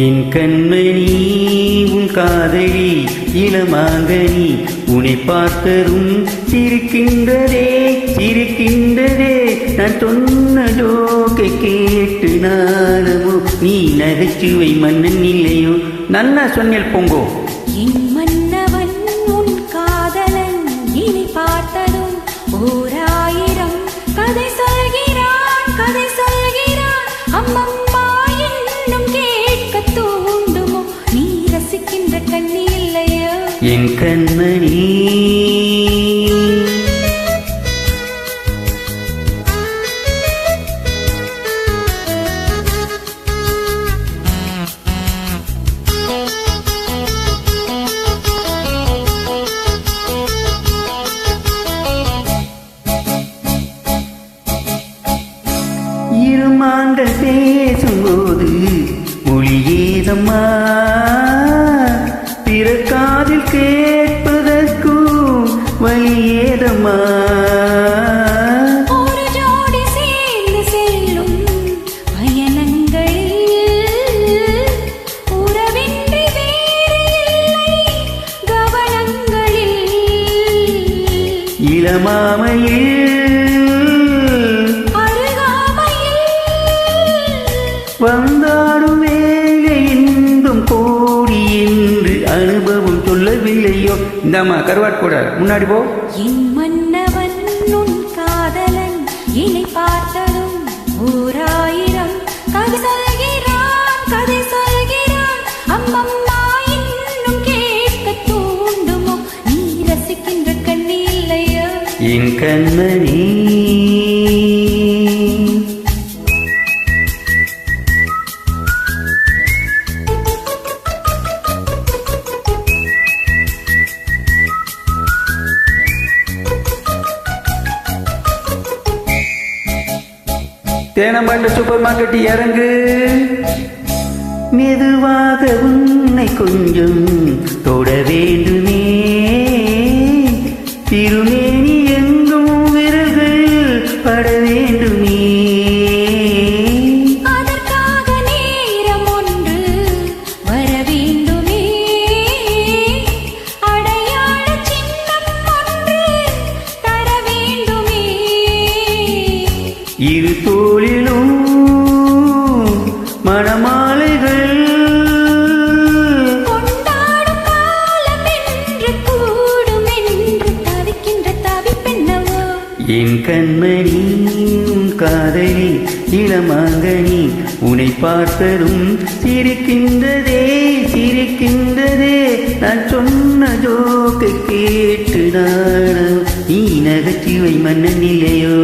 என் கண்மணி உன் காதலி இளமாங்கனி உன்னை பார்த்ததும் சிரிக்கின்றதே சிரிக்கின்றதே நான் சொன்ன ஜோக்கை கேட்டு நானமோ நீ நகைச்சுவை மன்னன் இல்லையோ நன்னா சொன்னேன் பொங்கோ என் மன்னவன் உன் காதலன் இனி பார்த்ததும் ஓராயிரம் கதை சொல்கிறான் கதை சொல்கிறான் அம்மம்மா என்னும் கேட்க தூண்டுமோ நீ ரசிக்கின்ற கண்ணி இல்லையோ என் கண்மணி இருமாங்கள் பேசும்போது மொழி ஏதம்மா பிறக்காதில் கேட்பதற்கும் வழி ஏதம்மா ஒரு ஜோடி சேர்ந்து செல்லும் பயணங்களில் உறவின்றி வேறு இல்லை கவனங்களில் இளமாமையில் வந்தாடும் வேலை இன்றும் கோடி என்று அனுபவம் சொல்லவில்லையோ இந்தாமா கருவாட் கூட முன்னாடி போ என் மன்னவன் உன் காதலன் இனி பார்த்ததும் ஓராயிரம் கதை சொல்கிறான் கதை சொல்கிறான் அம்மம்மா இன்னும் கேட்க தூண்டுமோ நீ ரசிக்கின்ற கண்ணி இல்லையோ என் கண்மணி தேனம்பாண்ட சூப்பர் மார்க்கெட் இறங்கு மெதுவாக உன்னை கொஞ்சம் தொட வேண்டுமே திருமேனி எங்கும் விரல்கள் பட வேண்டுமே அதற்காக நேரம் ஒன்று வர வேண்டுமே அடையாள சின்னம் ஒன்று தர வேண்டுமே இரு தோளிலும் மணமாலைகள் கொண்டாடும் காலம் என்று கூடும் என்று தவிக்கின்ற தவிப்பென்னவோ என் கண்மணி உன் காதலி இளமாங்கனி உன்னை பார்த்ததும் சிரிக்கின்றதே சிரிக்கின்றதே நான் சொன்ன ஜோக்கை கேட்டு நானும் நீ நகைச்சுவை மன்னன் இல்லையோ